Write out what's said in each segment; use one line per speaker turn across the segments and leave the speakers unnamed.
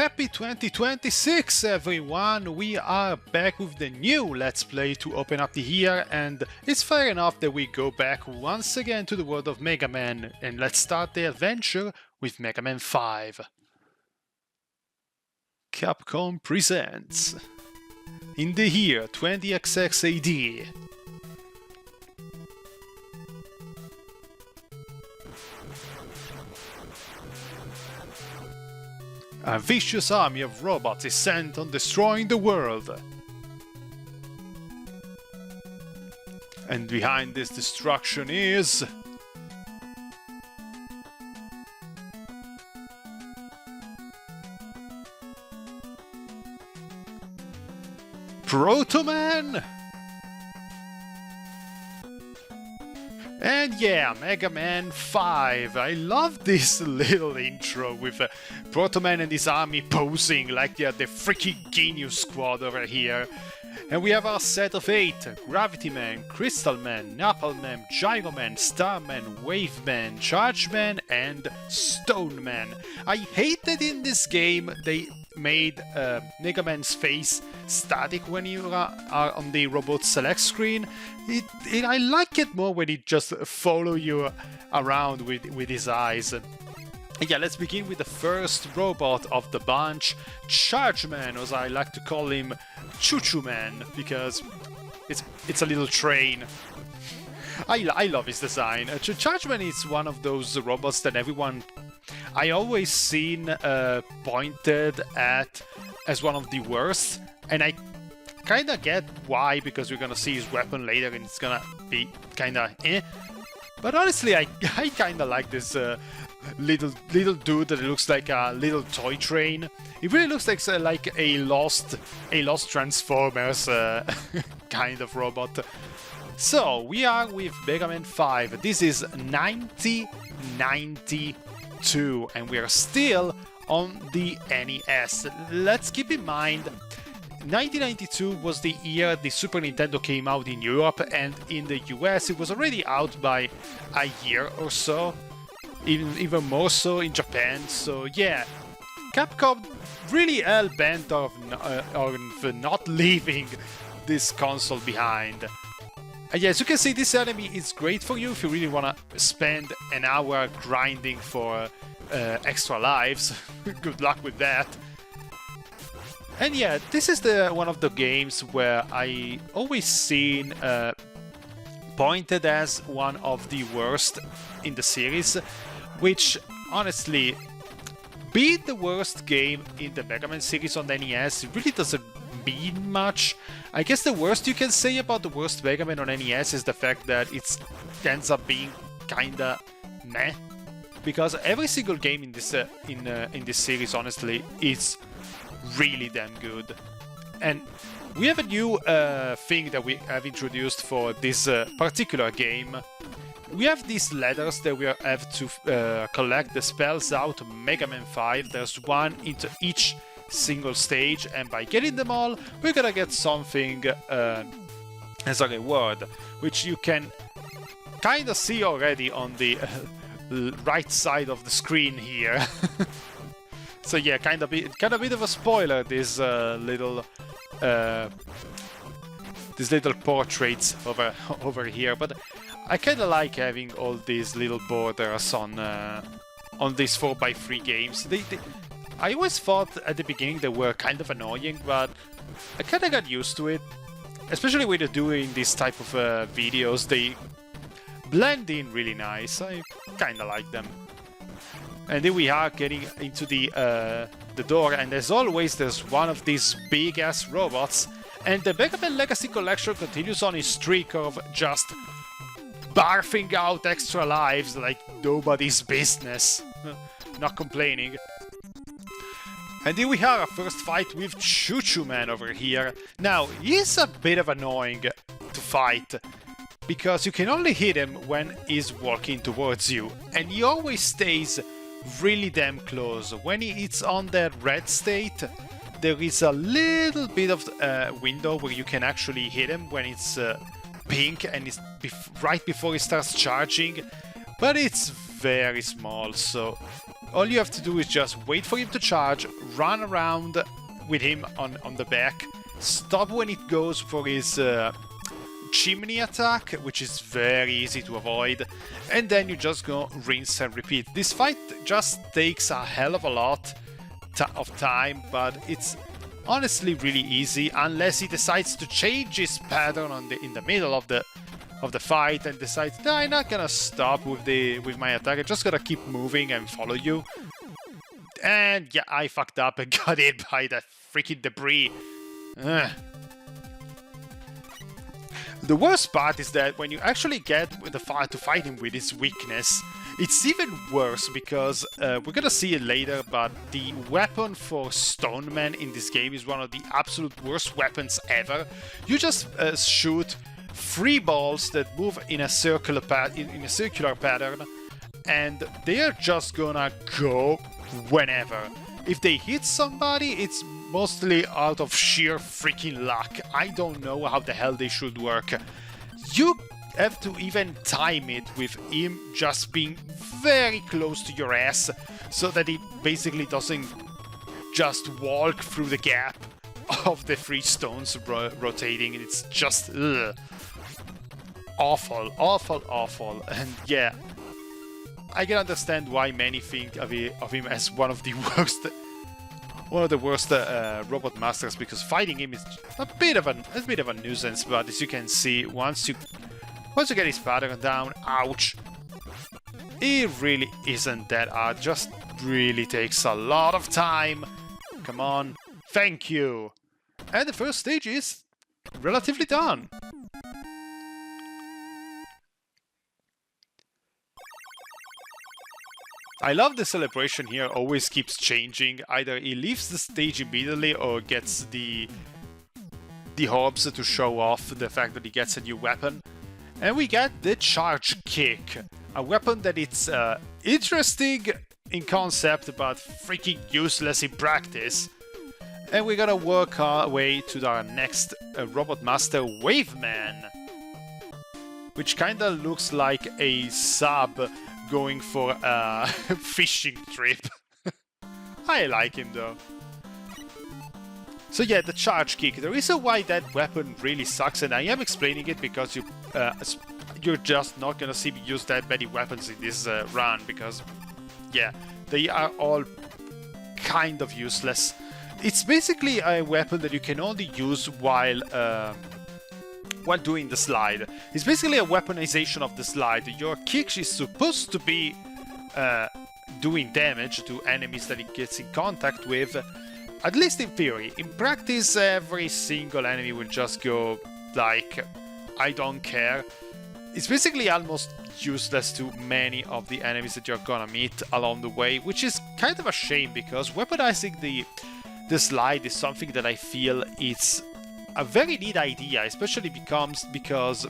Happy 2026 everyone! We are back with the new Let's Play to open up the year, and it's fair enough that we go back once again to the world of Megaman, and let's start the adventure with Megaman 5. Capcom presents in the year 20XX AD. A vicious army of robots is sent on destroying the world. And behind this destruction is... Protoman! And yeah, Megaman 5. I love this little intro with Protoman and his army posing like they are the freaking Genius Squad over here. And we have our set of 8. Gravity Man, Crystal Man, Napalm Man, Gyro Man, Star Man, Wave Man, Charge Man, and Stone Man. I hate that in this game they made Megaman's face static when you are on the robot select screen. I like it more when he just follow you around with his eyes. Yeah, let's begin with the first robot of the bunch, Charge Man, as I like to call him, Choo Choo Man, because it's a little train. I love his design. Charge Man is one of those robots that everyone I always seen pointed at as one of the worst, and I kinda get why, because we're gonna see his weapon later and it's gonna be kinda eh. But honestly, I kinda like this little dude that looks like a little toy train. It really looks like a lost Transformers kind of robot. So we are with Megaman 5. This is 1992, and we are still on the NES. Let's keep in mind, 1992 was the year the Super Nintendo came out in Europe, and in the US it was already out by a year or so, even more so in Japan. So yeah, Capcom really hell-bent on not leaving this console behind. Yeah, as you can see, this enemy is great for you if you really want to spend an hour grinding for extra lives. Good luck with that. And yeah, this is one of the games where I always seen pointed as one of the worst in the series, which honestly, being the worst game in the Mega Man series on the NES, it really doesn't mean much. I guess the worst you can say about the worst Mega Man on NES is the fact that it ends up being kinda meh, because every single game in this series, honestly, is really damn good. And we have a new thing that we have introduced for this particular game. We have these letters that we have to collect that spells out Megaman 5. There's one into each single stage, and by getting them all, we're gonna get something as a reward, which you can kind of see already on the right side of the screen here. So yeah, kind of bit of a spoiler, these little portraits over here, but I kind of like having all these little borders on these 4x3 games. I always thought at the beginning they were kind of annoying, but I kind of got used to it. Especially when you're doing this type of videos, they blend in really nice. I kind of like them. And then we are getting into the door, and as always, there's one of these big-ass robots. And the Mega Man Legacy Collection continues on its streak of just barfing out extra lives like nobody's business. Not complaining. And here we have our first fight with Choo Choo Man over here. Now, he's a bit of annoying to fight, because you can only hit him when he's walking towards you, and he always stays really damn close. When it's on that red state, there is a little bit of window where you can actually hit him when it's pink and it's right before he starts charging, but it's very small, so all you have to do is just wait for him to charge, run around with him on the back, stop when it goes for his chimney attack, which is very easy to avoid, and then you just go rinse and repeat. This fight just takes a hell of a lot of time, but it's honestly really easy unless he decides to change his pattern in the middle of the fight and decides, no, I'm not gonna stop with my attack, I'm just gonna keep moving and follow you. And yeah, I fucked up and got hit by that freaking debris. Ugh. The worst part is that when you actually get to fight him with his weakness, it's even worse because we're gonna see it later, but the weapon for Stoneman in this game is one of the absolute worst weapons ever. You just shoot 3 balls that move in a circular pattern, and they are just gonna go whenever. If they hit somebody, it's mostly out of sheer freaking luck. I don't know how the hell they should work. You have to even time it with him just being very close to your ass so that he basically doesn't just walk through the gap of the 3 stones rotating. It's just awful, awful, awful. And yeah, I can understand why many think of him as one of the worst robot masters, because fighting him is a bit of a nuisance. But as you can see, once you get his pattern down, ouch, it really isn't that hard. Just really takes a lot of time. Come on, thank you. And the first stage is relatively done. I love the celebration here, always keeps changing. Either he leaves the stage immediately or gets the orbs to show off the fact that he gets a new weapon. And we get the charge kick, a weapon that it's interesting in concept but freaking useless in practice. And we're gonna work our way to our next Robot Master, Waveman, which kinda looks like a sub going for a fishing trip. I like him though. So yeah, the charge kick. The reason why that weapon really sucks, and I am explaining it because you're just not gonna see me use that many weapons in this run, because yeah, they are all kind of useless. It's basically a weapon that you can only use while doing the slide. It's basically a weaponization of the slide. Your kick is supposed to be doing damage to enemies that it gets in contact with, at least in theory. In practice, every single enemy will just go like, I don't care. It's basically almost useless to many of the enemies that you're gonna meet along the way, which is kind of a shame, because weaponizing the slide is something that I feel it's a very neat idea, especially because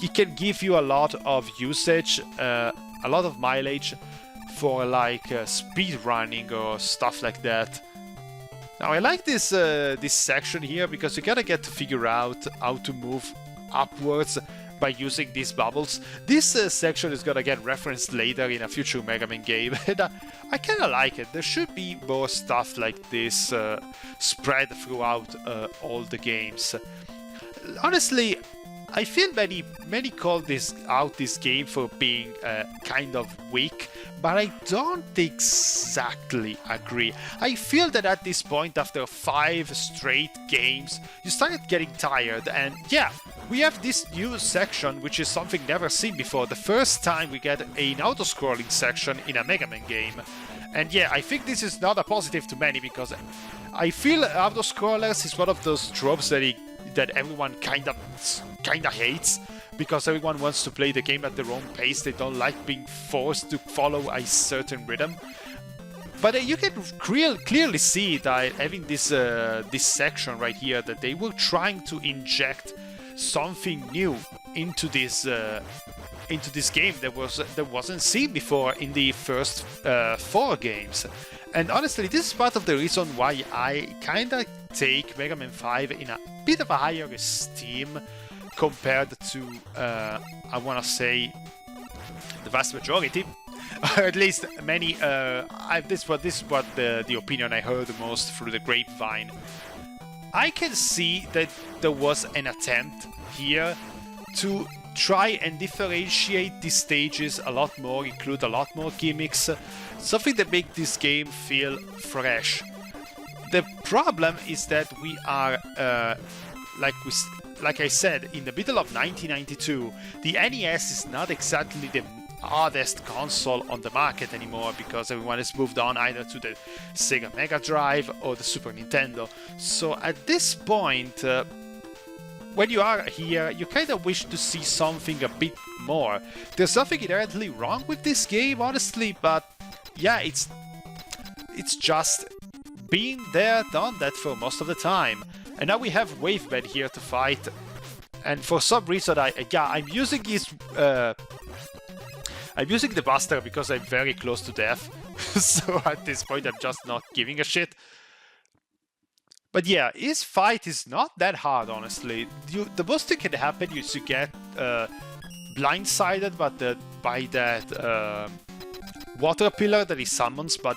it can give you a lot of usage, a lot of mileage for like speed running or stuff like that. Now I like this section here because you gotta get to figure out how to move upwards by using these bubbles. This section is gonna get referenced later in a future Megaman game, and I kinda like it. There should be more stuff like this spread throughout all the games. Honestly, I feel many call this game for being kind of weak, but I don't exactly agree. I feel that at this point, after 5 straight games, you start getting tired, and yeah, we have this new section, which is something never seen before. The first time we get an auto-scrolling section in a Mega Man game. And yeah, I think this is not a positive to many, because I feel auto-scrollers is one of those tropes that everyone kinda hates, because everyone wants to play the game at their own pace. They don't like being forced to follow a certain rhythm. But you can clearly see that having this section right here, that they were trying to inject something new into this game that wasn't seen before in the first 4 games. And honestly, this is part of the reason why I kinda take Mega Man 5 in a bit of a higher esteem compared to I wanna say the vast majority. At least many. This is what the opinion I heard the most through the grapevine. I can see that there was an attempt here to try and differentiate these stages a lot more, include a lot more gimmicks, something that makes this game feel fresh. The problem is that we are, like I said, in the middle of 1992. The NES is not exactly the hardest console on the market anymore because everyone has moved on either to the Sega Mega Drive or the Super Nintendo. So at this point, when you are here, you kind of wish to see something a bit more. There's nothing inherently wrong with this game, honestly, but yeah, it's just been there, done that for most of the time. And now we have Waveman here to fight, and for some reason I'm using his I'm using the Buster because I'm very close to death. So at this point I'm just not giving a shit. But yeah, his fight is not that hard, honestly. The most that can happen is you get blindsided by that water pillar that he summons, but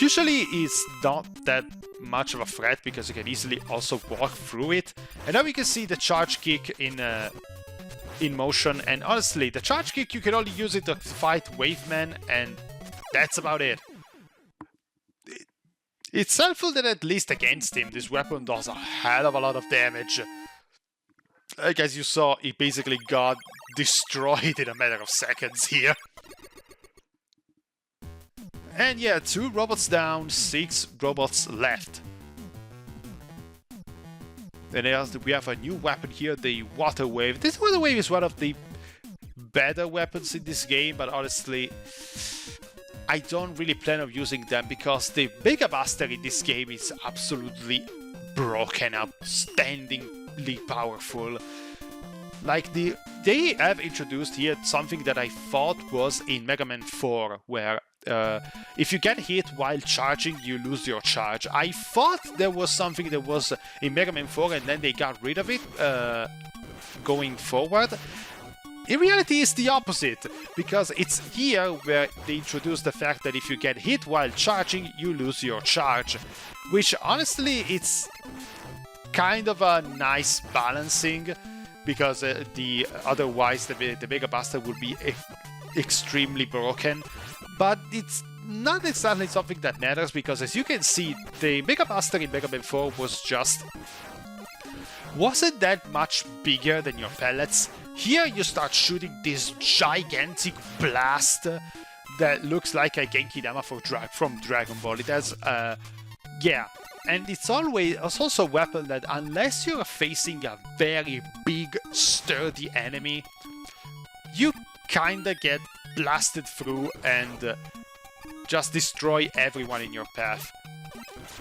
usually it's not that much of a threat because you can easily also walk through it. And now we can see the charge kick in motion, and honestly, the charge kick, you can only use it to fight Waveman, and that's about it. It's helpful that at least against him, this weapon does a hell of a lot of damage. Like as you saw, it basically got destroyed in a matter of seconds here. And yeah, 2 robots down, 6 robots left. Then we have a new weapon here, the Water Wave. This Water Wave is one of the better weapons in this game, but honestly, I don't really plan on using them because the Mega Buster in this game is absolutely broken, outstandingly powerful. Like they have introduced here something that I thought was in Mega Man 4, where if you get hit while charging, you lose your charge. I thought there was something that was in Mega Man 4 and then they got rid of it going forward. In reality, it's the opposite, because it's here where they introduce the fact that if you get hit while charging, you lose your charge. Which, honestly, it's kind of a nice balancing, because otherwise the Mega Buster would be extremely broken. But it's not exactly something that matters, because as you can see, the Mega Buster in Mega Man 4 wasn't that much bigger than your pellets. Here you start shooting this gigantic blast that looks like a Genki Dama from Dragon Ball. It has, yeah, and it's also a weapon that unless you're facing a very big, sturdy enemy, you kinda get blasted through and just destroy everyone in your path.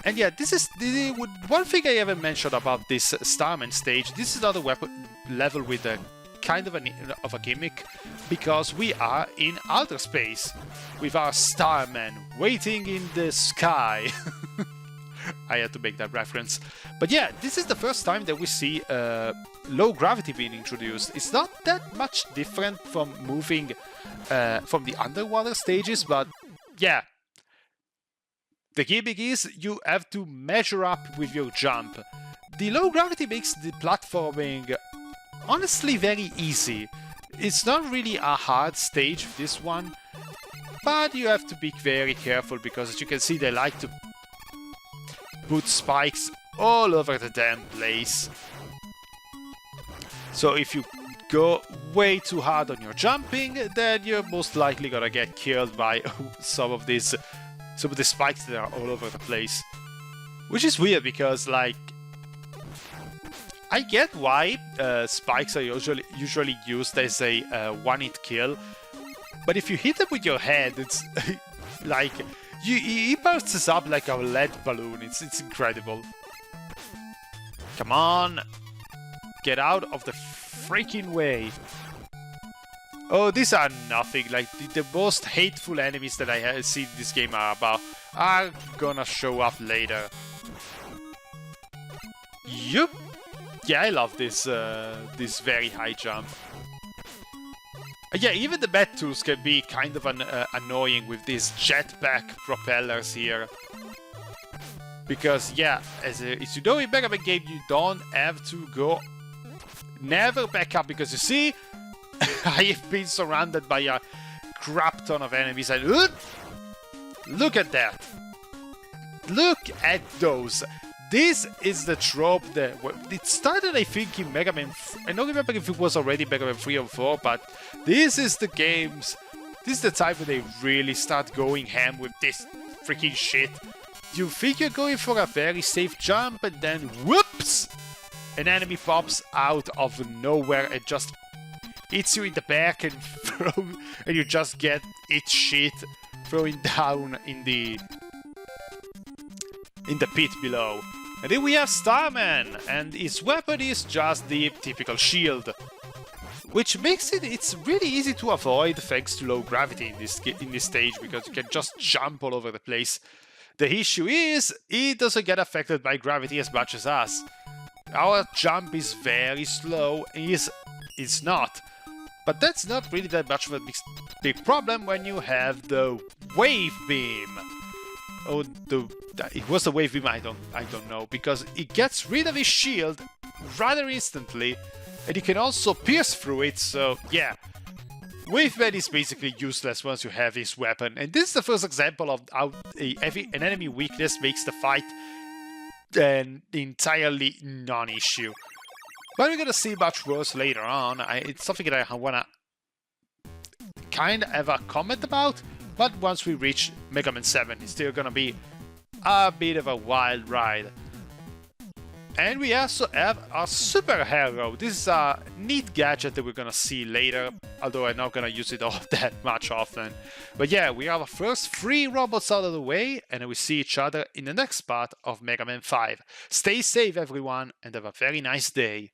And yeah, this is one thing I haven't mentioned about this Starman stage. This is another level with a kind of a gimmick, because we are in outer space with our Starman waiting in the sky. I had to make that reference. But yeah, this is the first time that we see low gravity being introduced. It's not that much different from moving from the underwater stages, but yeah. The gimmick is you have to measure up with your jump. The low gravity makes the platforming honestly very easy. It's not really a hard stage, this one, but you have to be very careful, because as you can see, they like to put spikes all over the damn place. So if you go way too hard on your jumping, then you're most likely gonna get killed by some of the spikes that are all over the place. Which is weird, because like, I get why spikes are usually used as a one-hit kill, but if you hit them with your head, it's like he bursts up like a lead balloon. It's incredible. Come on, get out of the freaking way. Oh, these are nothing. Like the most hateful enemies that I have seen in this game are gonna show up later. Yup. Yeah, I love this this very high jump. Yeah, even the bat tools can be kind of annoying with these jetpack propellers here. Because, yeah, as you know in Megaman game, you don't have to go... Never back up, because you see, I have been surrounded by a crap ton of enemies, and look at that. Look at those. This is the trope that... It started, I think, in Megaman... I don't remember if it was already Megaman 3 or 4, but this is the games... This is the time where they really start going ham with this freaking shit. You think you're going for a very safe jump, and then whoops! An enemy pops out of nowhere and just hits you in the back and and you just get its shit throwing down in the pit below. And then we have Starman, and his weapon is just the typical shield, which makes it's really easy to avoid thanks to low gravity in this stage, because you can just jump all over the place. The issue is, he doesn't get affected by gravity as much as us. Our jump is very slow, it's not. But that's not really that much of a big problem when you have the wave beam. Oh, it was the wave beam, I don't know, because it gets rid of his shield rather instantly, and you can also pierce through it, so yeah. Waveman is basically useless once you have his weapon, and this is the first example of how an enemy weakness makes the fight an entirely non-issue. But we're gonna see much worse later on. It's something that I wanna kind of have a comment about, but once we reach Megaman 7, it's still gonna be a bit of a wild ride. And we also have a super hero. This is a neat gadget that we're gonna see later, although I'm not gonna use it all that much often. But yeah, we have our first 3 robots out of the way, and we see each other in the next part of Mega Man 5. Stay safe everyone, and have a very nice day.